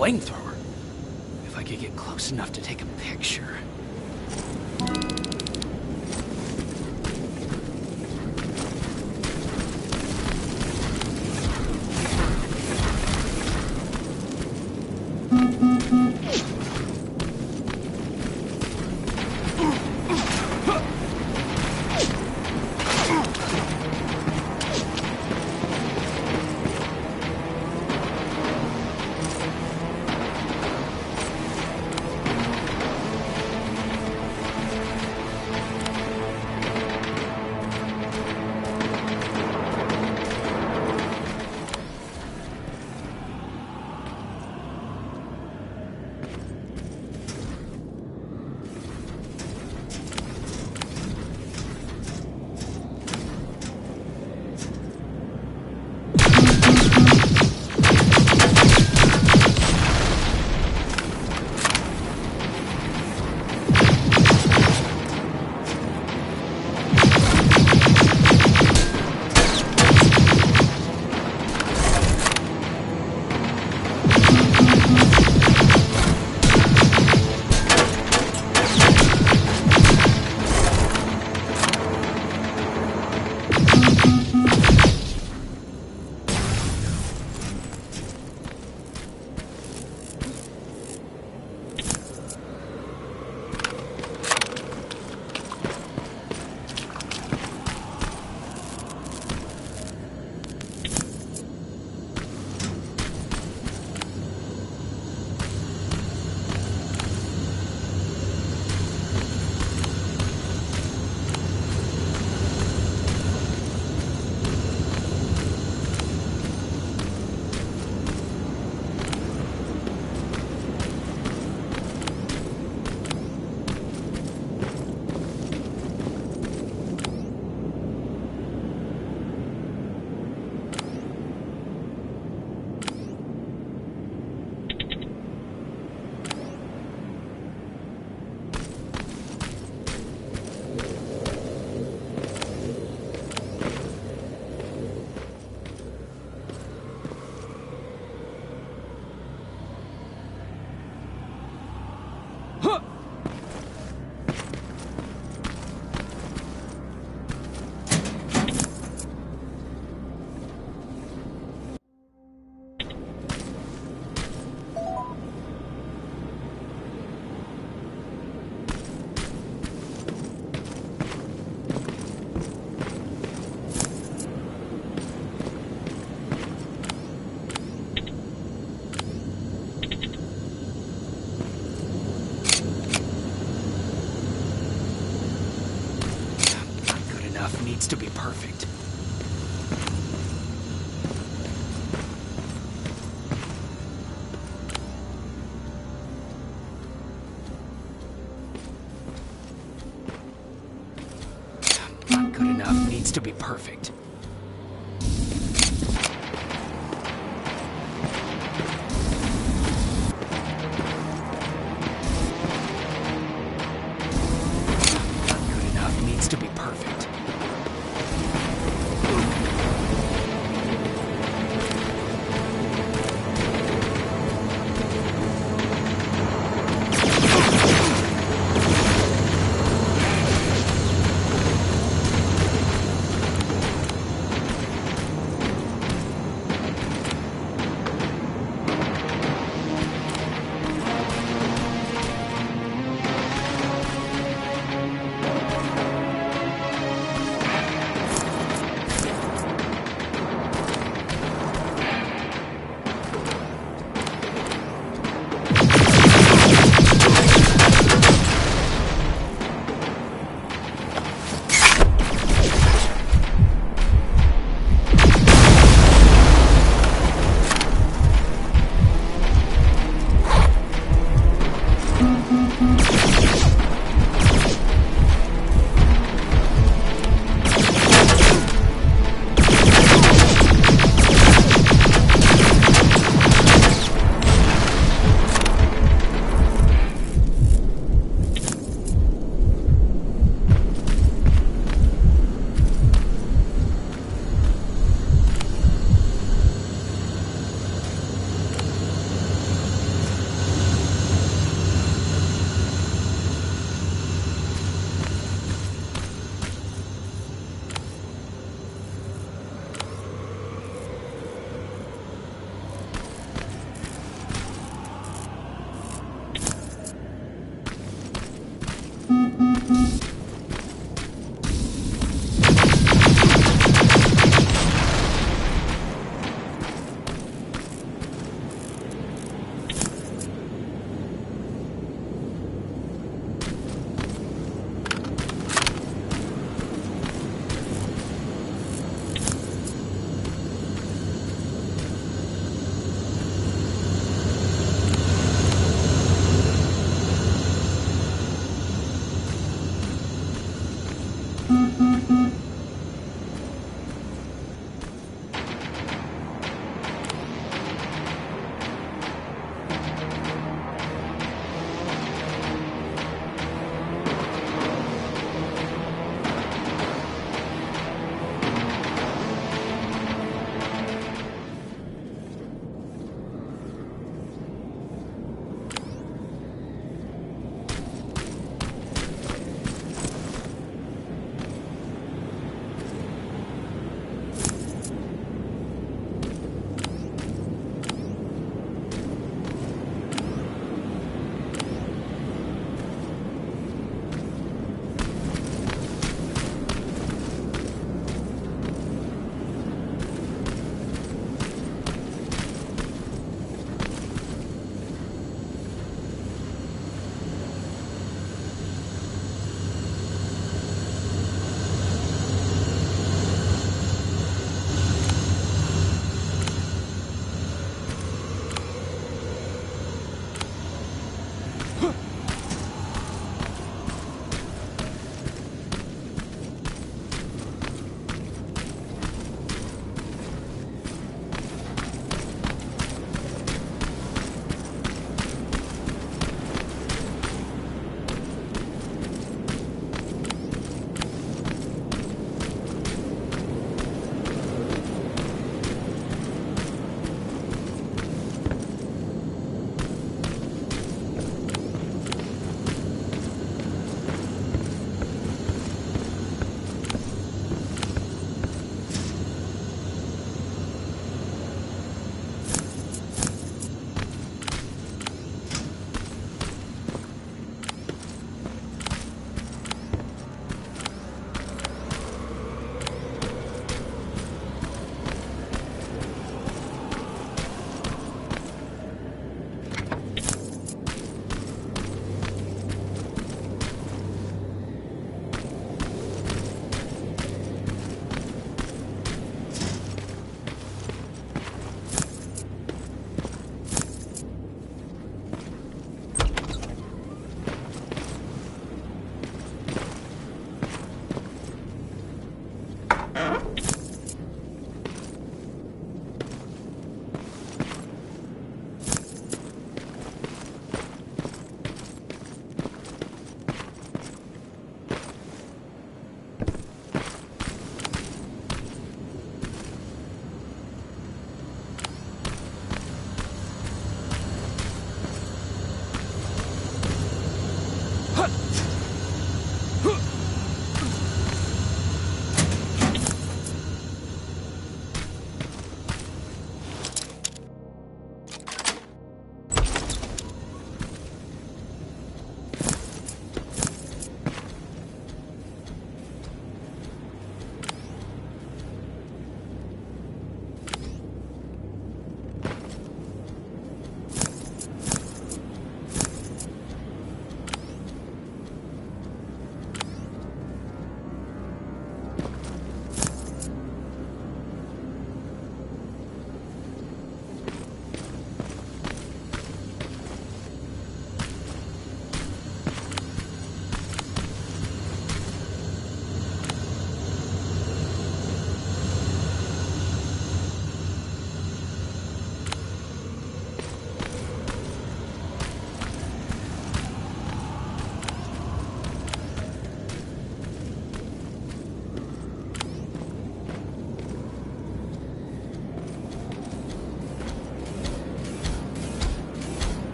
flamethrower. If I could get close enough to take a picture. Needs to be perfect. Not good enough. Needs to be perfect. Not good enough. Needs to be perfect.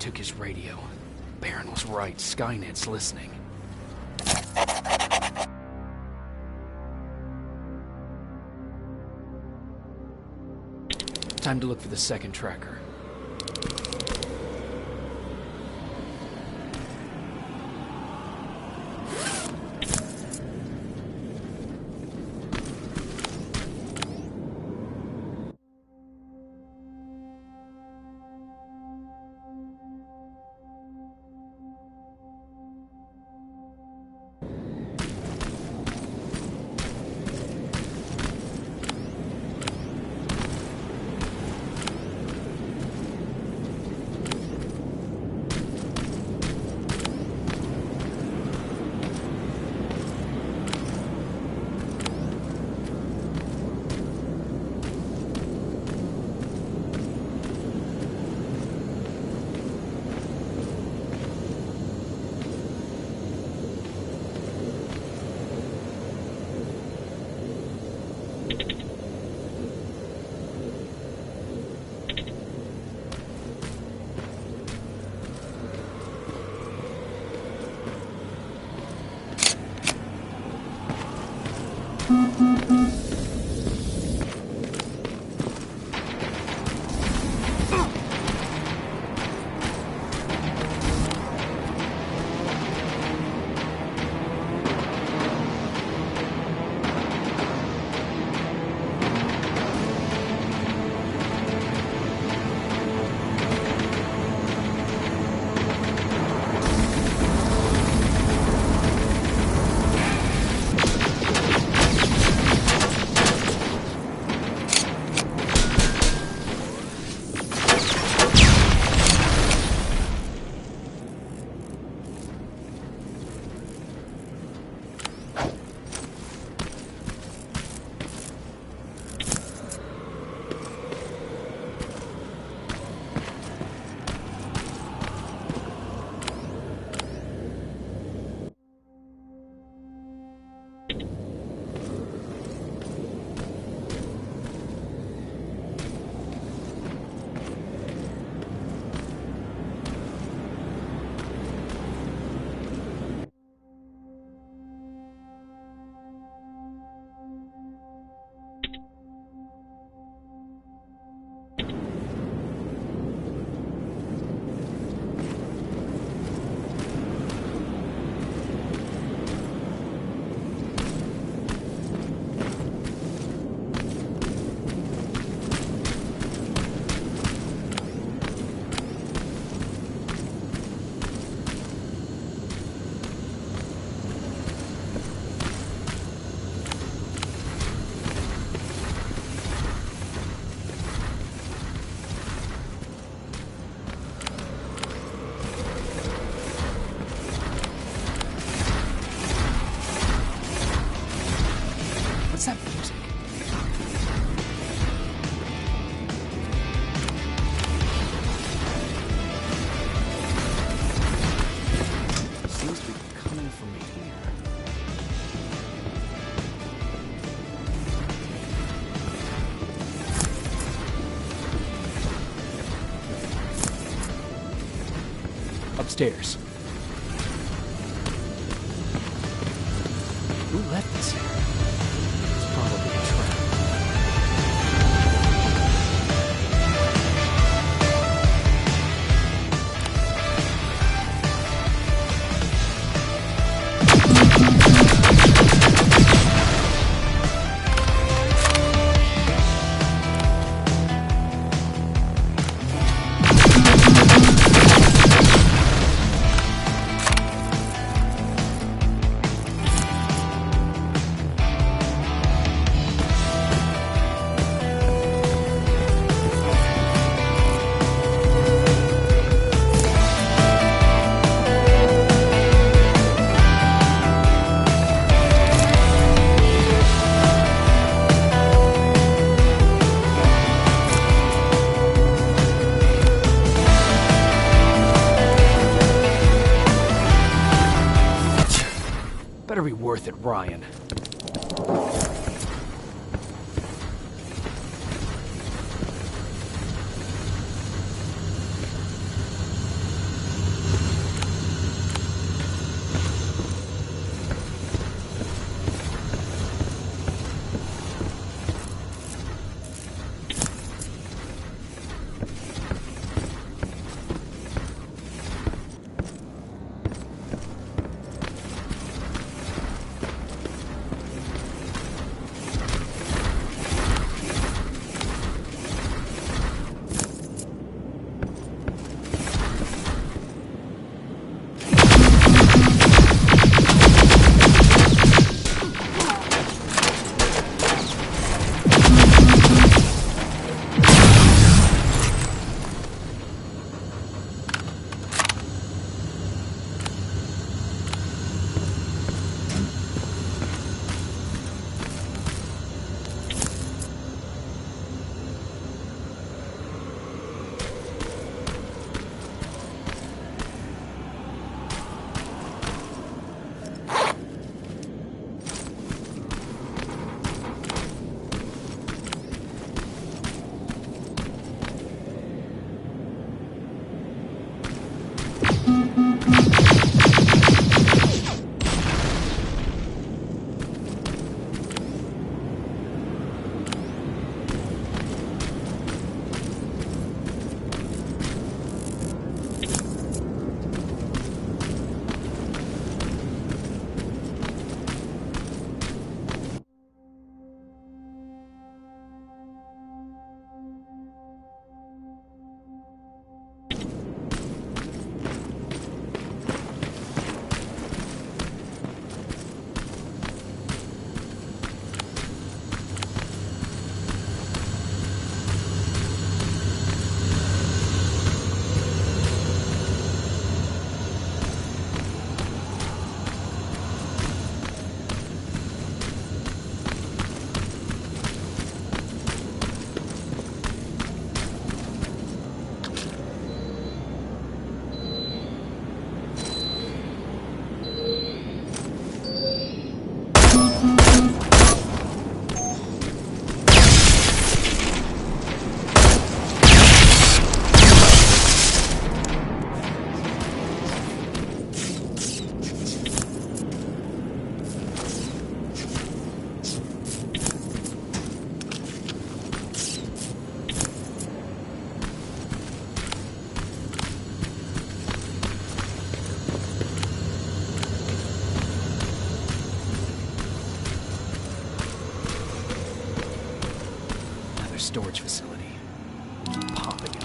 took his radio. Baron was right. Skynet's listening. Time to look for the second tracker. What's that music? Seems to be coming from here. Upstairs. Who left this here? It's probably a trap. Better be worth it, Ryan. storage facility. Popping it.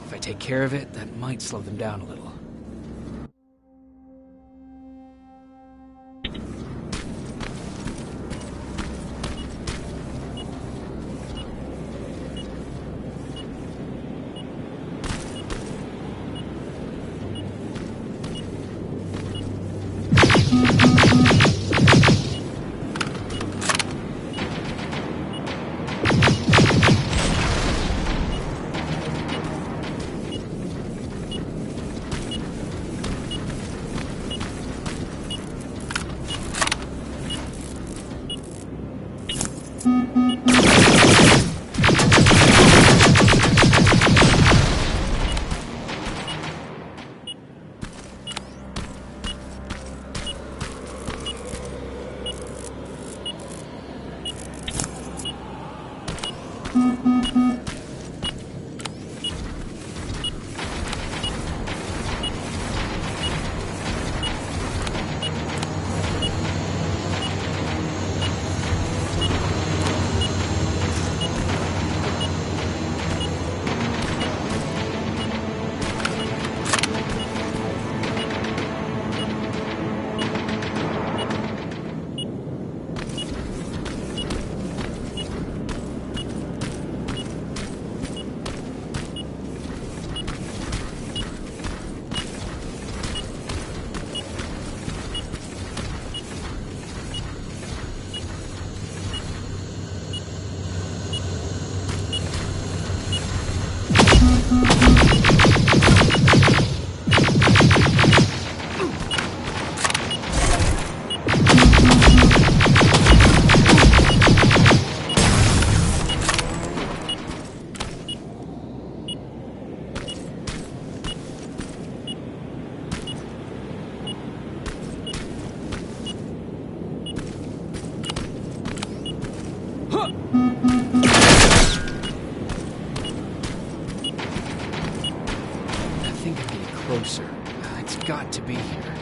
If I take care of it, that might slow them down a little. Closer. It's got to be here.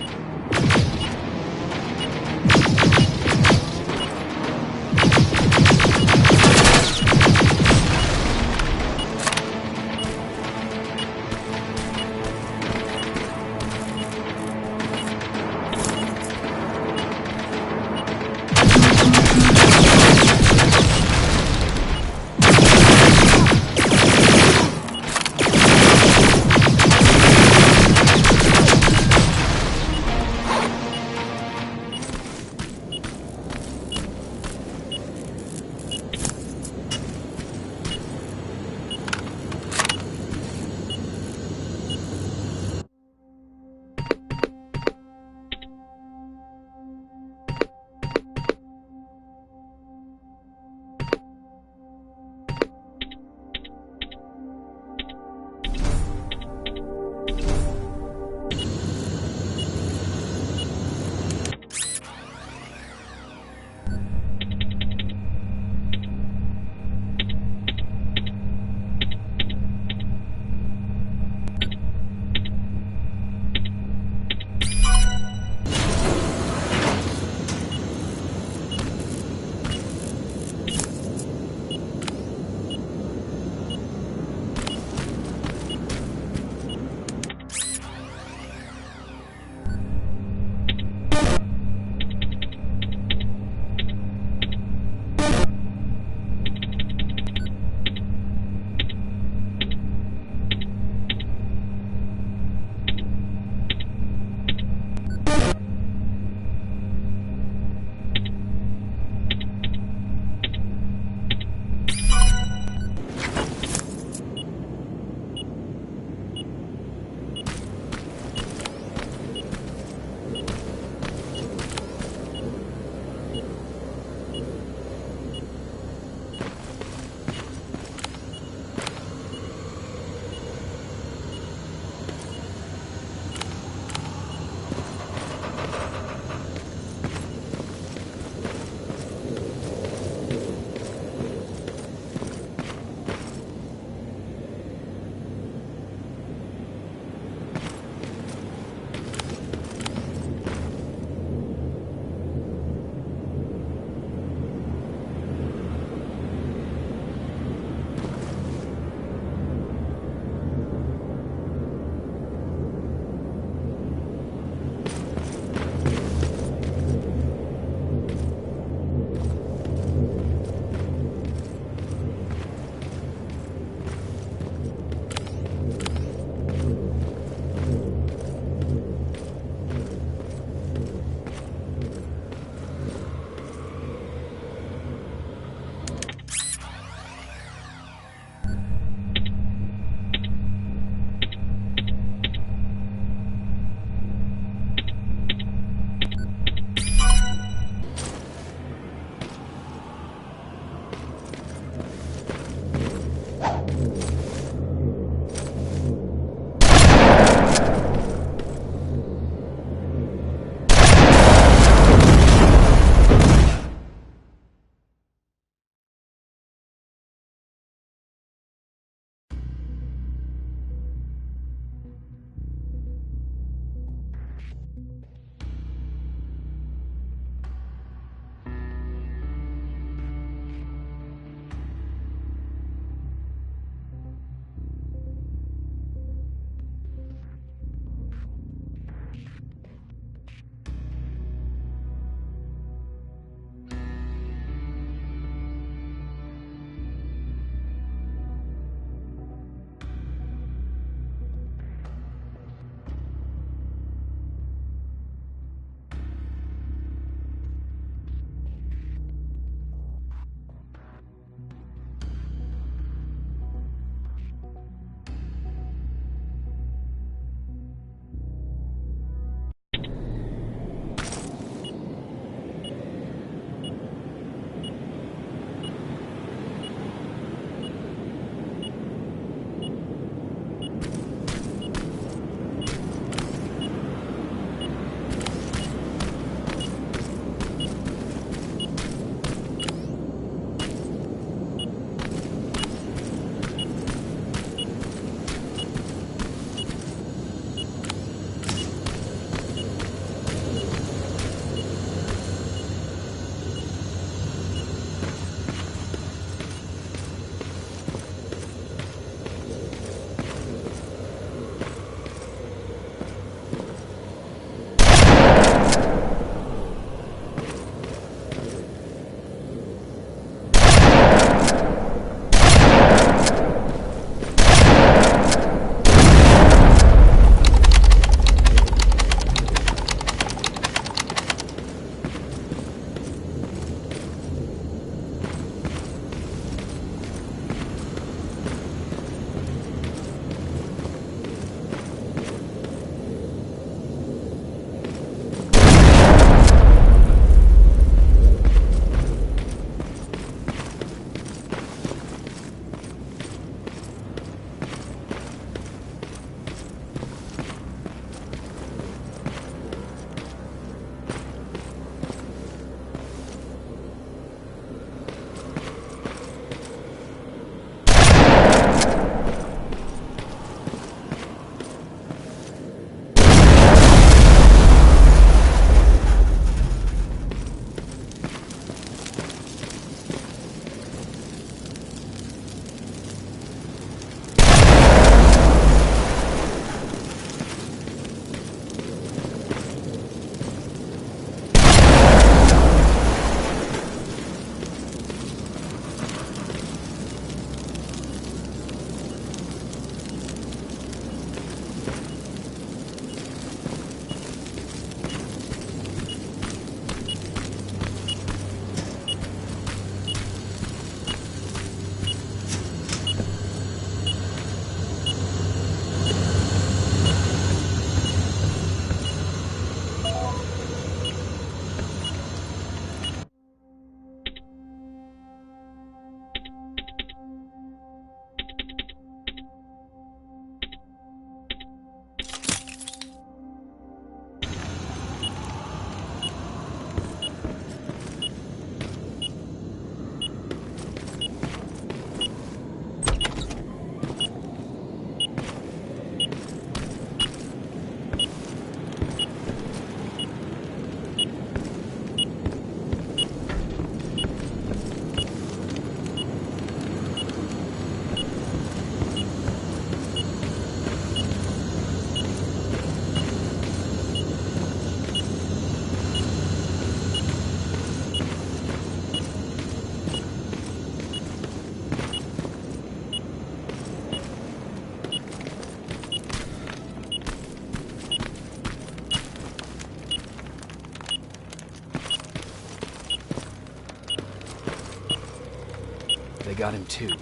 they got him too.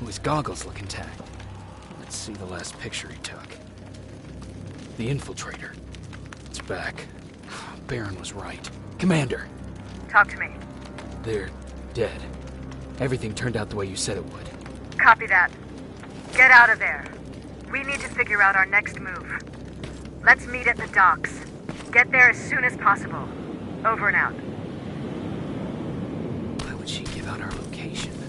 His goggles look intact. Let's see the last picture he took. The infiltrator. It's back. Baron was right. Commander! Talk to me. They're dead. Everything turned out the way you said it would. Copy that. Get out of there. We need to figure out our next move. Let's meet at the docks. Get there as soon as possible. Over and out. Why would she give out our location?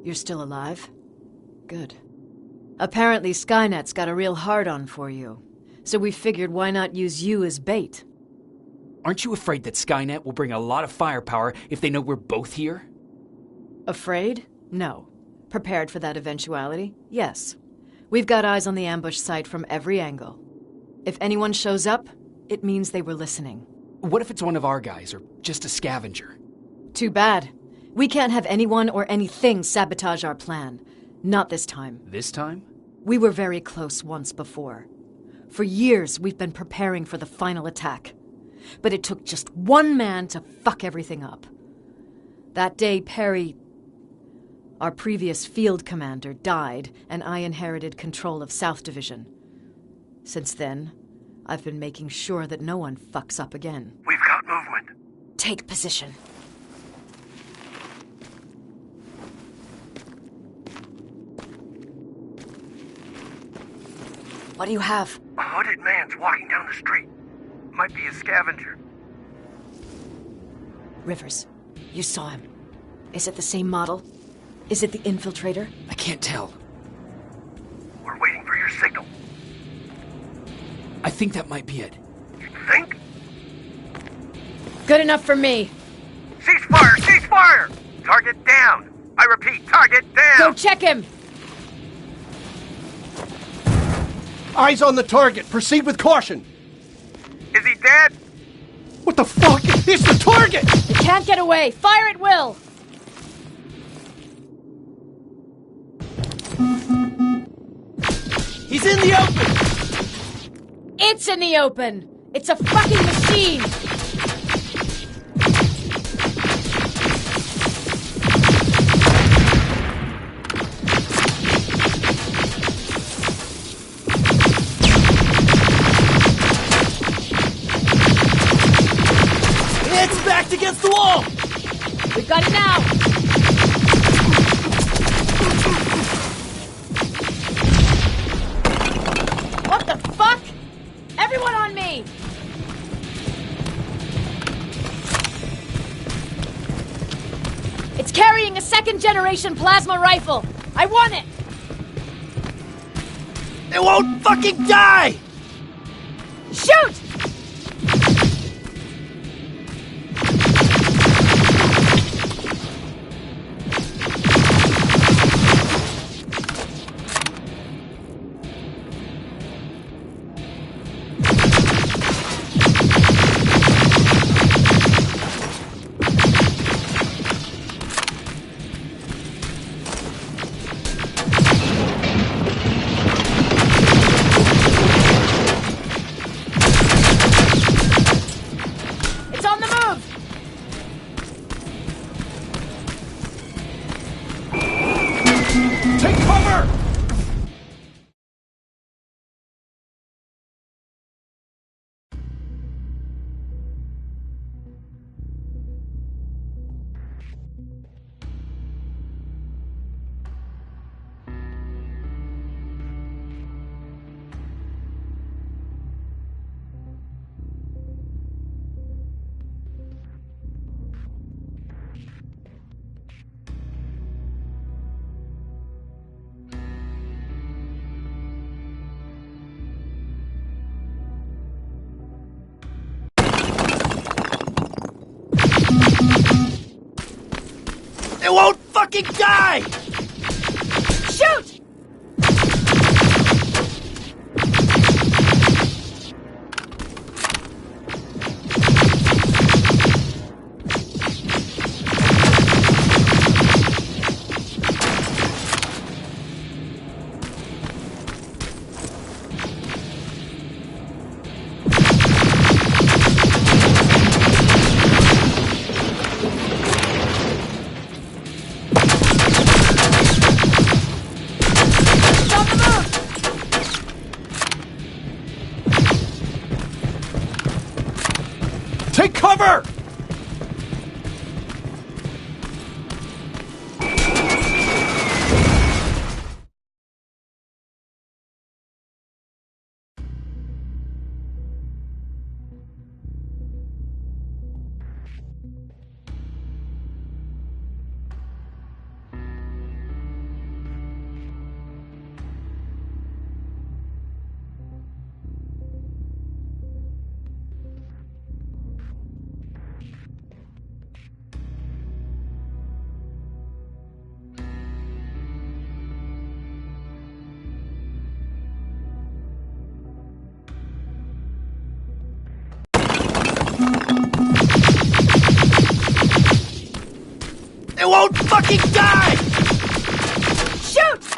You're still alive? Good. Apparently Skynet's got a real hard-on for you. So we figured why not use you as bait? Aren't you afraid that Skynet will bring a lot of firepower if they know we're both here? Afraid? No. Prepared for that eventuality? Yes. We've got eyes on the ambush site from every angle. If anyone shows up, it means they were listening. What if it's one of our guys, or just a scavenger? Too bad. We can't have anyone or anything sabotage our plan. Not this time. This time? We were very close once before. For years, we've been preparing for the final attack. But it took just one man to fuck everything up. That day, Perry, our previous field commander, died, and I inherited control of South Division. Since then, I've been making sure that no one fucks up again. We've got movement. Take position. What do you have? A hooded man's walking down the street. Might be a scavenger. Rivers, you saw him. Is it the same model? Is it the infiltrator? I can't tell. We're waiting for your signal. I think that might be it. You think? Good enough for me. Cease fire! Cease fire! Target down! I repeat, target down! Go check him! Eyes on the target. Proceed with caution. Is he dead? What the fuck? It's the target! It can't get away. Fire at will! He's in the open! It's in the open! It's a fucking machine! It's backed against the wall! We've got it now! What the fuck? Everyone on me! It's carrying a second-generation plasma rifle! I want it! It won't fucking die! Shoot! It's on the move! Take cover! It won't fucking die! Shoot! It's on the move! Take cover! won't fucking die! Shoot!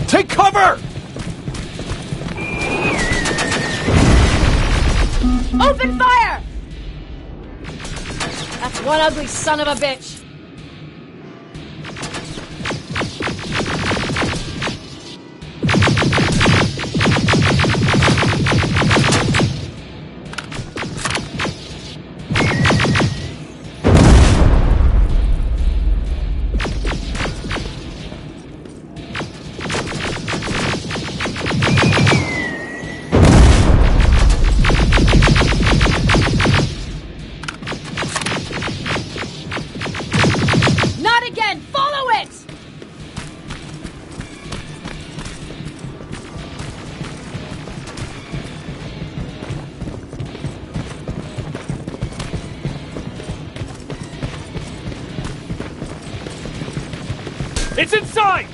Take cover! Open fire! That's one ugly son of a bitch. It's inside!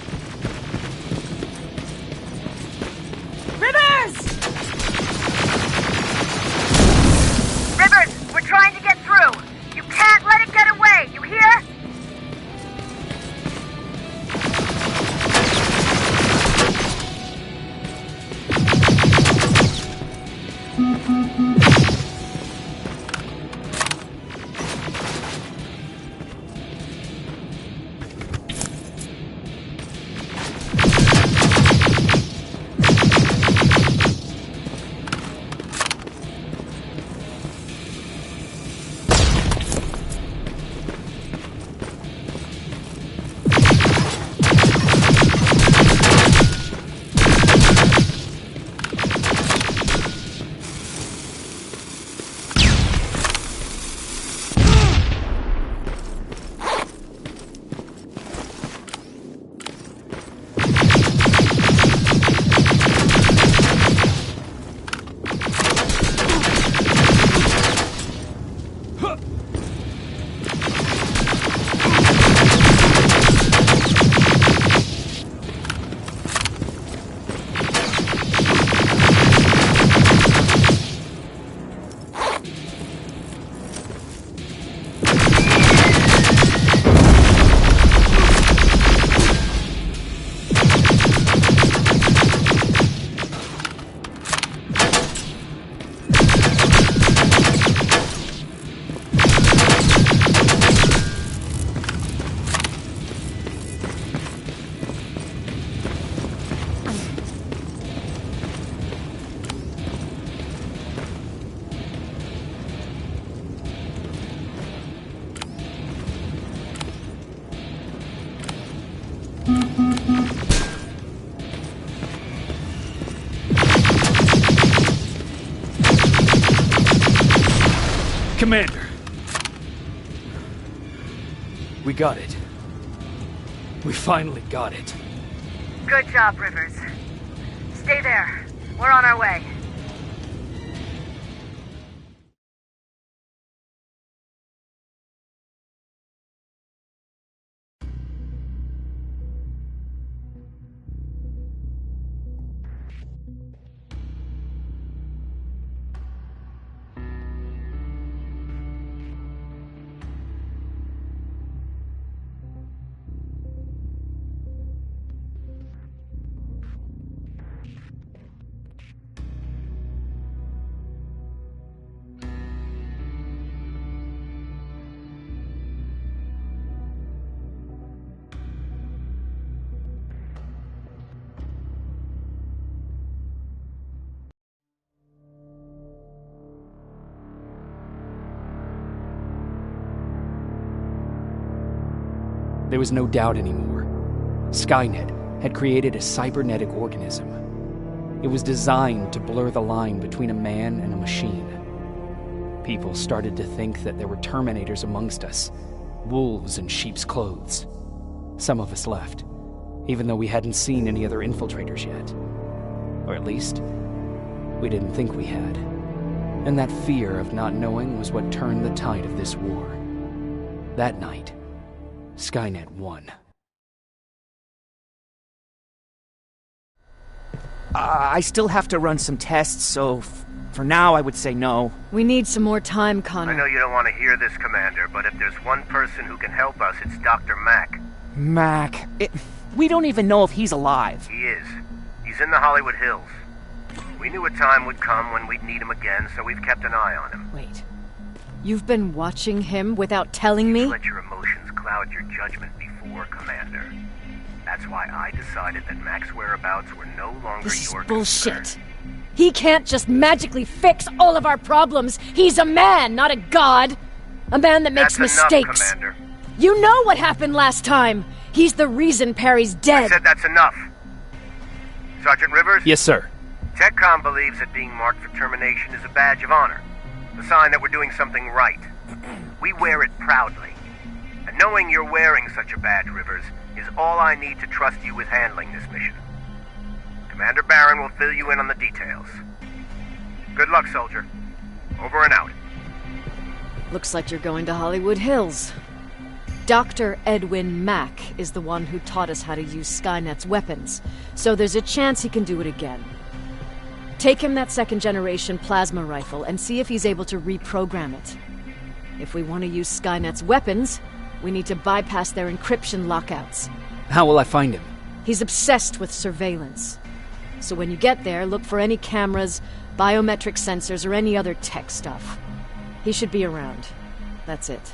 Rivers! Rivers, we're trying to get through. You can't let it get away, you hear? Commander. We got it. We finally got it. Good job, Rivers. Stay there. We're on our way. There was no doubt anymore. Skynet had created a cybernetic organism. It was designed to blur the line between a man and a machine. People started to think that there were Terminators amongst us, wolves in sheep's clothes. Some of us left. even though we hadn't seen any other infiltrators yet. Or at least, we didn't think we had. And that fear of not knowing was what turned the tide of this war. That night, Skynet won. I still have to run some tests, so for now I would say no. We need some more time, Connor. I know you don't want to hear this, Commander, but if there's one person who can help us, it's Dr. Mack. Mac, we don't even know if he's alive. He is. He's in the Hollywood Hills. We knew a time would come when we'd need him again, so we've kept an eye on him. Wait. You've been watching him without telling me? Let your emotions cloud your judgment before, Commander. That's why I decided that Mack's whereabouts were no longer This is your bullshit. concern. He can't just magically fix all of our problems. He's a man, not a god. A man that makes That's mistakes. enough, Commander. You know what happened last time. He's the reason Perry's I dead. said that's enough. Sergeant Rivers? Yes, sir. TechCom believes that being marked for termination is a badge of honor. A sign that we're doing something right. We wear it proudly. And knowing you're wearing such a badge, Rivers, is all I need to trust you with handling this mission. Commander Barron will fill you in on the details. Good luck, soldier. Over and out. Looks like you're going to Hollywood Hills. Dr. Edwin Mack is the one who taught us how to use Skynet's weapons, so there's a chance he can do it again. Take him that second-generation plasma rifle and see if he's able to reprogram it. If we want to use Skynet's weapons, we need to bypass their encryption lockouts. How will I find him? He's obsessed with surveillance. So when you get there, look for any cameras, biometric sensors, or any other tech stuff. He should be around. That's it.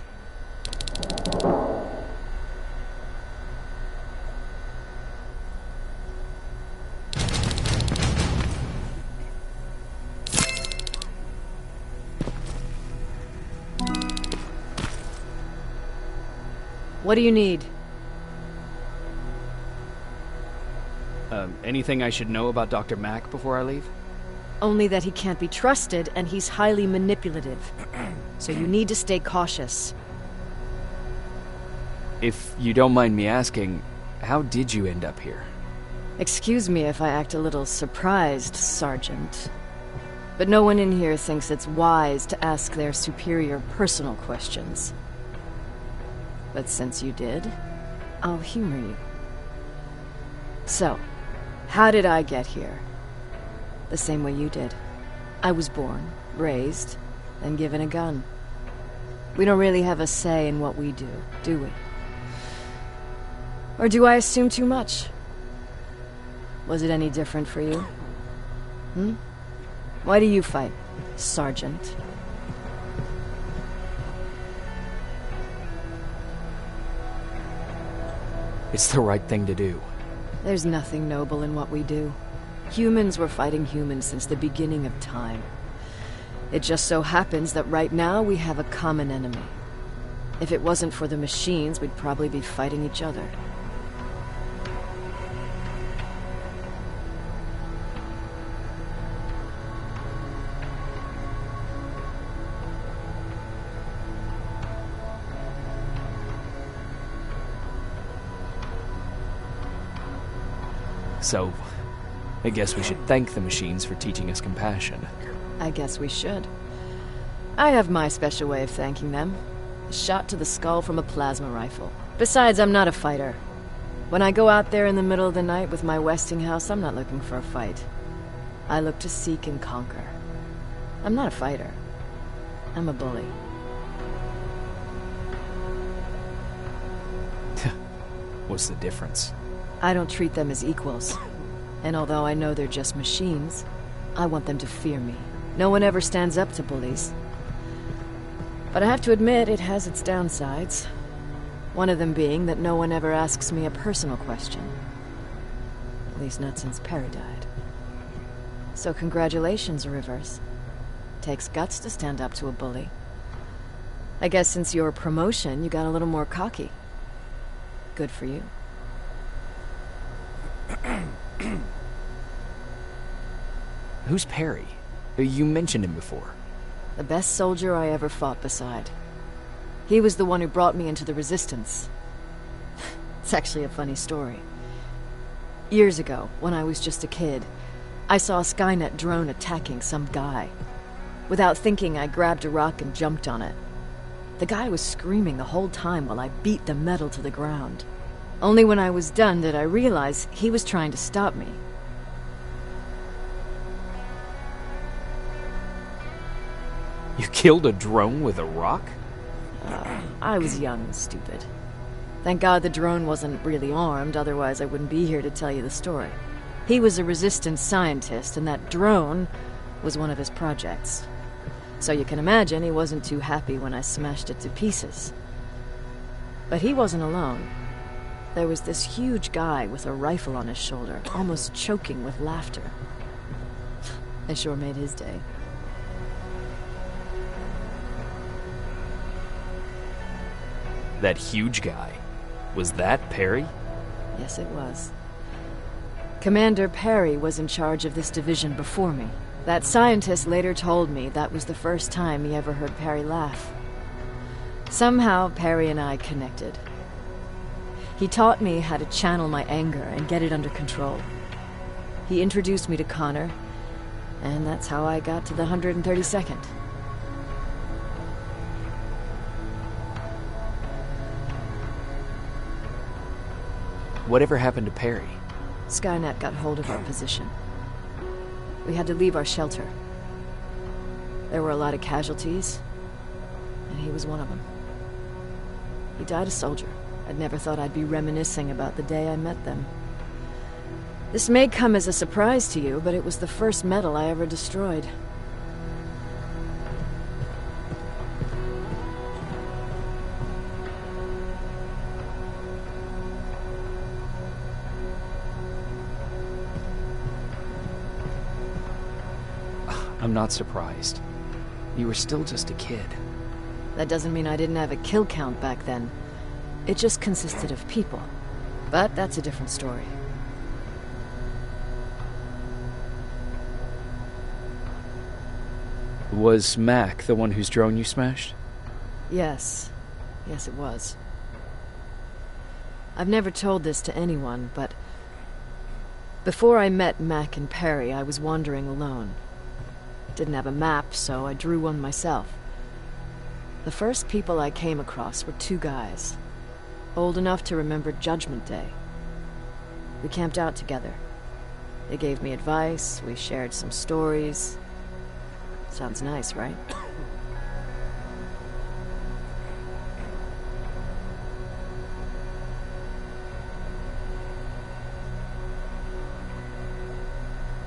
What do you need? Anything I should know about Dr. Mack before I leave? Only that he can't be trusted, and he's highly manipulative. So you need to stay cautious. If you don't mind me asking, how did you end up here? Excuse me if I act a little surprised, Sergeant. But no one in here thinks it's wise to ask their superior personal questions. But since you did, I'll humor you. So, how did I get here? The same way you did. I was born, raised, and given a gun. We don't really have a say in what we do we? Or do I assume too much? Was it any different for you? Why do you fight, Sergeant? It's the right thing to do. There's nothing noble in what we do. Humans were fighting humans since the beginning of time. It just so happens that right now we have a common enemy. If it wasn't for the machines, we'd probably be fighting each other. So, I guess we should thank the machines for teaching us compassion. I guess we should. I have my special way of thanking them. A shot to the skull from a plasma rifle. Besides, I'm not a fighter. When I go out there in the middle of the night with my Westinghouse, I'm not looking for a fight. I look to seek and conquer. I'm not a fighter. I'm a bully. What's the difference? I don't treat them as equals. And although I know they're just machines, I want them to fear me. No one ever stands up to bullies. But I have to admit, it has its downsides. One of them being that no one ever asks me a personal question. At least not since Perry died. So congratulations, Rivers. Takes guts to stand up to a bully. I guess since your promotion, you got a little more cocky. Good for you. Who's Perry? You mentioned him before. The best soldier I ever fought beside. He was the one who brought me into the Resistance. It's actually a funny story. Years ago, when I was just a kid, I saw a Skynet drone attacking some guy. Without thinking, I grabbed a rock and jumped on it. The guy was screaming the whole time while I beat the metal to the ground. Only when I was done did I realize he was trying to stop me. You killed a drone with a rock? I was young and stupid. Thank God the drone wasn't really armed, otherwise I wouldn't be here to tell you the story. He was a resistance scientist, and that drone was one of his projects. So you can imagine he wasn't too happy when I smashed it to pieces. But he wasn't alone. There was this huge guy with a rifle on his shoulder, almost choking with laughter. I sure made his day. That huge guy. Was that Perry? Yes, it was. Commander Perry was in charge of this division before me. That scientist later told me that was the first time he ever heard Perry laugh. Somehow, Perry and I connected. He taught me how to channel my anger and get it under control. He introduced me to Connor, and that's how I got to the 132nd. Whatever happened to Perry? Skynet got hold of our position. We had to leave our shelter. There were a lot of casualties, and he was one of them. He died a soldier. I'd never thought I'd be reminiscing about the day I met them. This may come as a surprise to you, but it was the first metal I ever destroyed. I'm not surprised. You were still just a kid. That doesn't mean I didn't have a kill count back then. It just consisted of people. But that's a different story. Was Mac the one whose drone you smashed? Yes. Yes, it was. I've never told this to anyone, but before I met Mac and Perry, I was wandering alone. Didn't have a map, so I drew one myself. The first people I came across were two guys, old enough to remember Judgment Day. We camped out together. They gave me advice, we shared some stories. Sounds nice, right?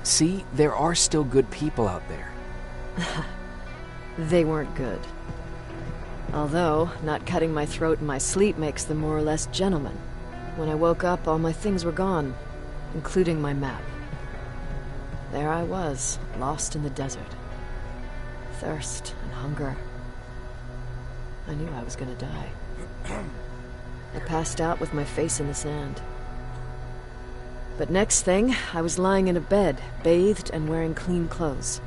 See, there are still good people out there. They weren't good. Although, not cutting my throat in my sleep makes them more or less gentlemen. When I woke up, all my things were gone, including my map. There I was, lost in the desert. Thirst and hunger. I knew I was gonna die. I passed out with my face in the sand. But next thing, I was lying in a bed, bathed and wearing clean clothes.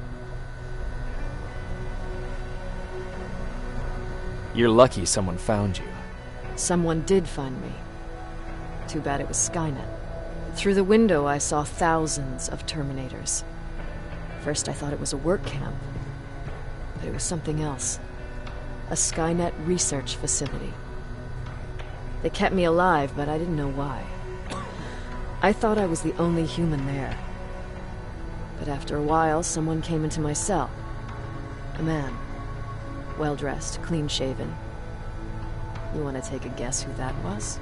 You're lucky someone found you. Someone did find me. Too bad it was Skynet. Through the window, I saw thousands of Terminators. First, I thought it was a work camp. But it was something else. A Skynet research facility. They kept me alive, but I didn't know why. I thought I was the only human there. But after a while, someone came into my cell. A man. Well-dressed, clean-shaven. You want to take a guess who that was?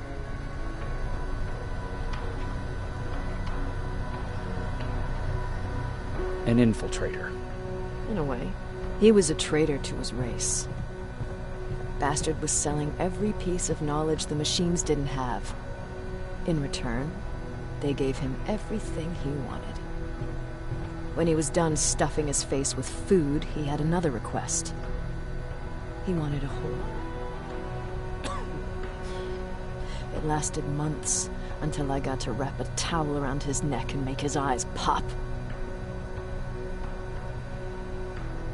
An infiltrator. In a way. He was a traitor to his race. Bastard was selling every piece of knowledge the machines didn't have. In return, they gave him everything he wanted. When he was done stuffing his face with food, he had another request. He wanted a whore. It lasted months, until I got to wrap a towel around his neck and make his eyes pop.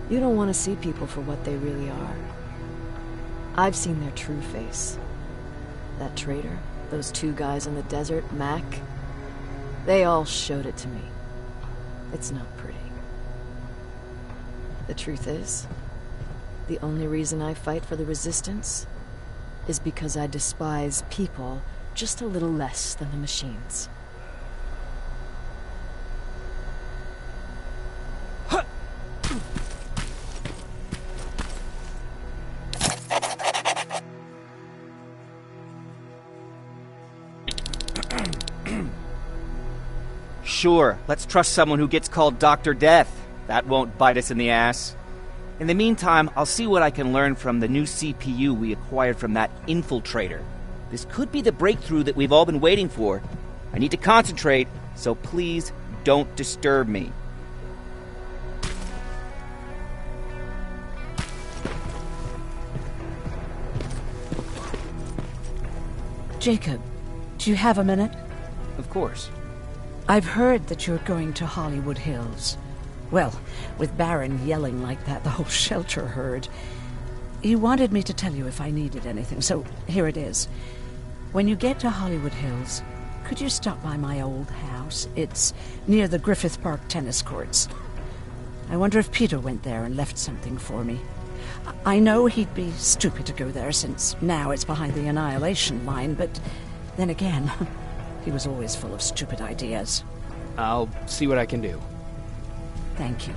You don't want to see people for what they really are. I've seen their true face. That traitor, those two guys in the desert, Mac. They all showed it to me. It's not pretty. The truth is, the only reason I fight for the Resistance is because I despise people just a little less than the machines. Sure, let's trust someone who gets called Dr. Death. That won't bite us in the ass. In the meantime, I'll see what I can learn from the new CPU we acquired from that infiltrator. This could be the breakthrough that we've all been waiting for. I need to concentrate, so please don't disturb me. Jacob, do you have a minute? Of course. I've heard that you're going to Hollywood Hills. Well, with Baron yelling like that, the whole shelter heard. He wanted me to tell you if I needed anything, so here it is. When you get to Hollywood Hills, could you stop by my old house? It's near the Griffith Park tennis courts. I wonder if Peter went there and left something for me. I know he'd be stupid to go there, since now it's behind the Annihilation line, but then again, he was always full of stupid ideas. I'll see what I can do. Thank you.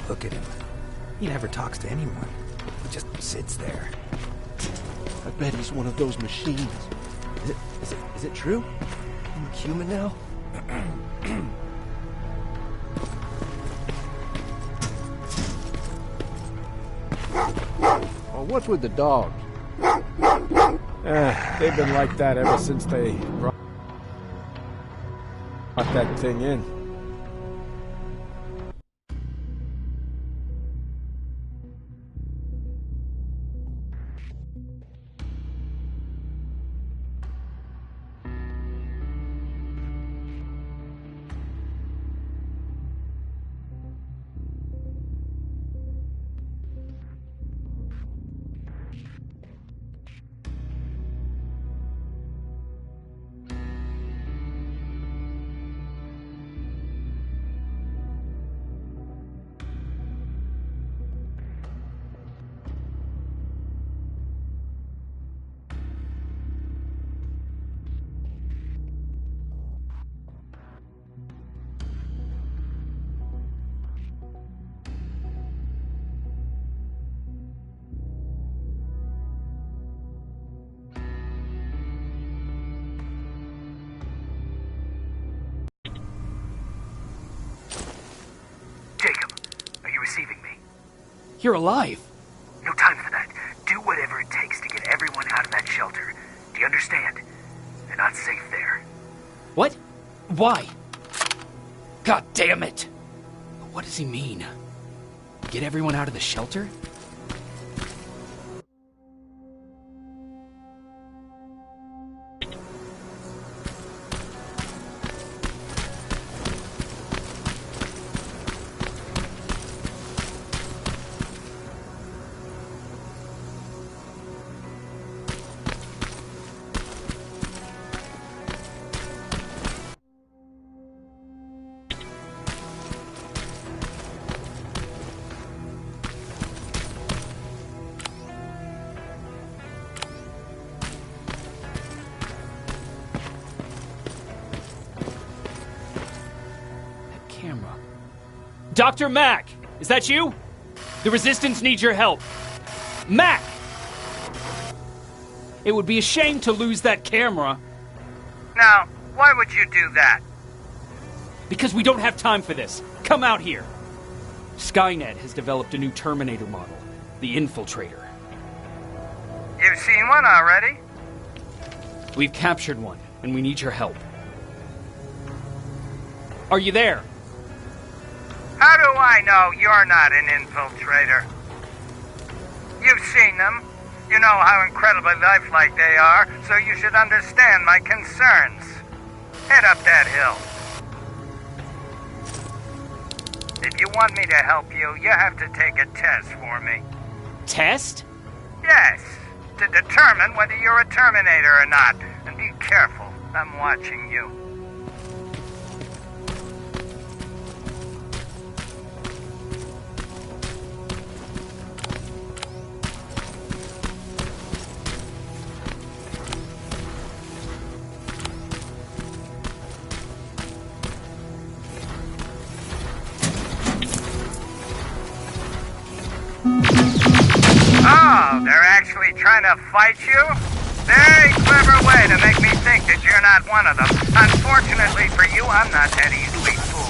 Look at him. He never talks to anyone. He just sits there. I bet he's one of those machines. Is it true? You human now? Oh, what's with the dogs? They've been like that ever since they brought that thing in. Receiving me. You're alive. No time for that. Do whatever it takes to get everyone out of that shelter. Do you understand? They're not safe there. What? Why? God damn it! What does he mean? Get everyone out of the shelter? Dr. Mack! Is that you? The Resistance needs your help. Mack! It would be a shame to lose that camera. Now, why would you do that? Because we don't have time for this. Come out here. Skynet has developed a new Terminator model, the Infiltrator. You've seen one already? We've captured one, and we need your help. Are you there? How do I know you're not an infiltrator? You've seen them. You know how incredibly lifelike they are, so you should understand my concerns. Head up that hill. If you want me to help you, you have to take a test for me. Test? Yes, to determine whether you're a Terminator or not. And be careful. careful. I'm watching you. Oh, they're actually trying to fight you? Very clever way to make me think that you're not one of them. Unfortunately for you, I'm not that easily fooled.